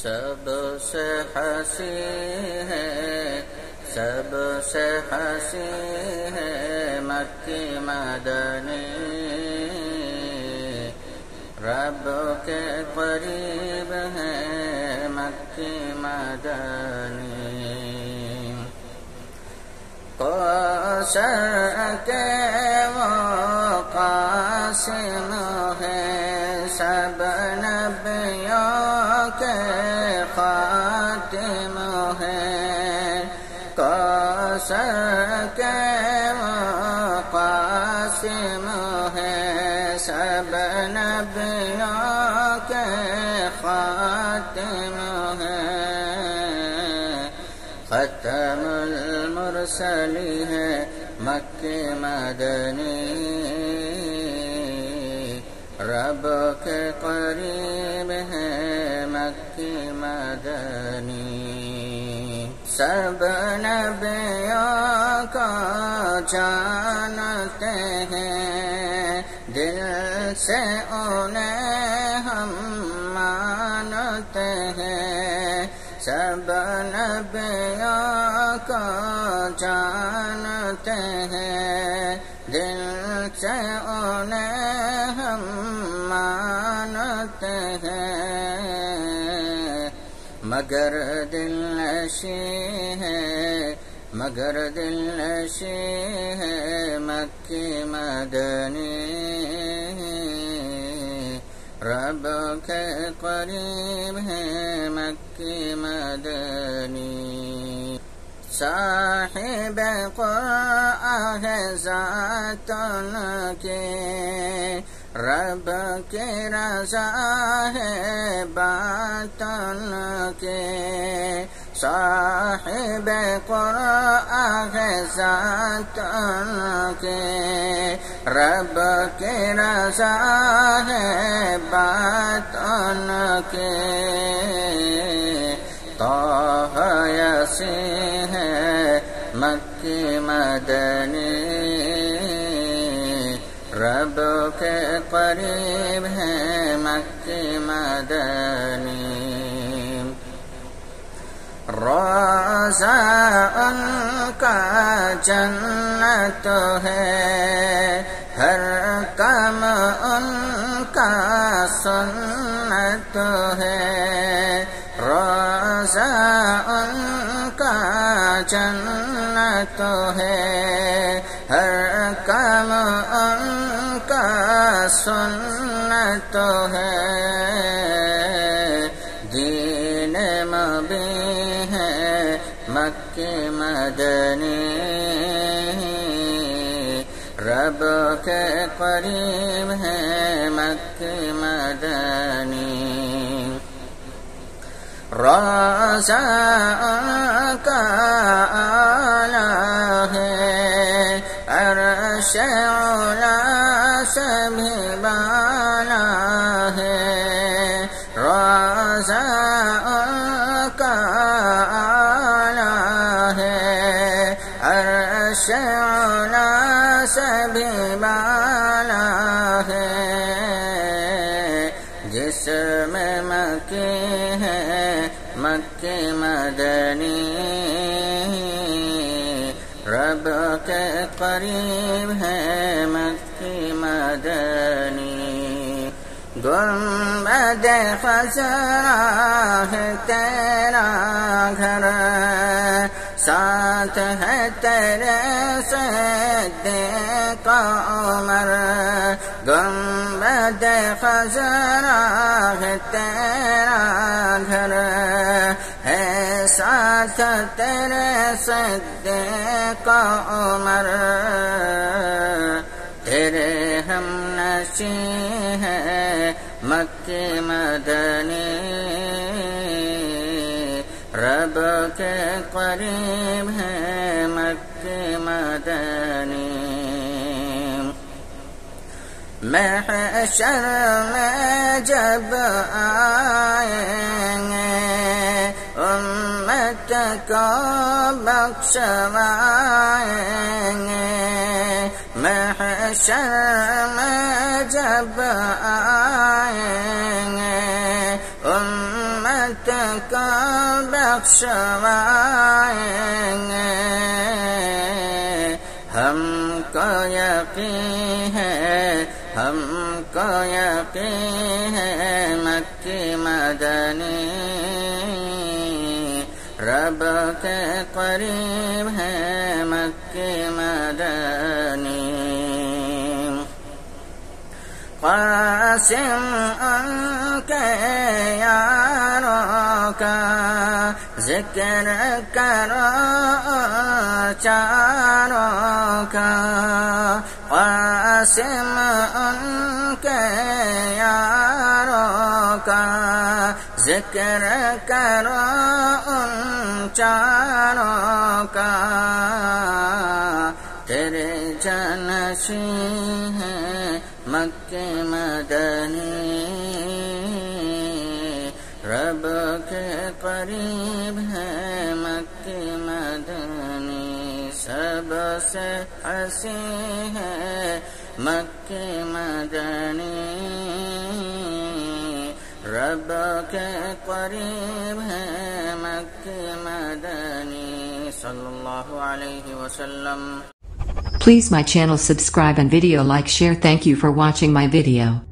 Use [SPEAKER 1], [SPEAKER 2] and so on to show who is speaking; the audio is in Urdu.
[SPEAKER 1] سب سے ہنسی ہے، سب سے ہنسی ہے مکی مدنی، رب کے قریب ہے مکی مدنی۔ کوثر کے وہ قاسم ہے، سب نبیوں کے خاتم ہے۔ کوثر کے وہ قاسم ہے، سب نبیوں کے خاتم ہے۔ ختم المرسلی ہے مکی مدنی، رب کے قریب ہے مکی مدنی۔ سب نبیوں کو جانتے ہیں، دل سے انہیں ہم مانتے ہیں۔ سب نبیوں کو جانتے ہیں، دل سے انہیں ہم مانتے ہیں۔ مگر دل نشی ہے، مگر دل نشی ہے مکی مدنی، رب کے قریب ہے مکی مدنی۔ صاحب قرآن ہے ذات ان کی، رب کی رضا ہے بات ان کی۔ صاحب قرآن ہے ذات ان کی، رب کی رضا ہے بات ان کی۔ طه یاسین ہے مکی مدنی، رب کے قریب ہے مکی مدنی۔ روضہ ان کا جنت ہے، ہر کام ان کا سنت ہے۔ روضہ ان کا جنت ہے، ہر کام ان کا سنت ہے۔ دین مبین ہے مکی مدنی، رب کے قریب ہے مکی مدنی۔ روضہ ان کا اعلیٰ ہے، عرش اولا سے بھی بالا ہے۔ روضہ ان کا اعلیٰ ہے، عرش اولا سے بھی بالا ہے۔ جس میں مکی ہے مکی مدنی، رب کے قریب ہے مکی مدنی۔ گنبد خضرا ہے تیرا گھر، ساتھ ہے تیرے صدیق عمر۔ گنبد خضرا ہے تیرا گھر، ہے ساتھ تیرے صدیق عمر۔ تیرے ہم نشی ہے مکی مدنی، رب کے قریب ہے مکی مدنی۔ محشر میں جب آئیں گے، امت کو بخشوائیں گے۔ محشر میں جب آئیں گے، امت رحمت کا بخشوائیں گے ہم کو یقین ہے مکی مدنی رب کے قریب ہے مکی مدنی قاسم ان کے یاروں کا ذکر کرو چاروں کا قاسم ان کے یاروں کا ذکر کرو ان چاروں کا تیرے جانشین ہیں مکہ مدنی رب کے قریب ہے مکہ مدنی سب سے حسین ہے مکہ مدنی رب کے قریب ہے مکہ مدنی صلی اللہ علیہ وسلم.
[SPEAKER 2] Please my channel subscribe and video like share. Thank you for watching my video.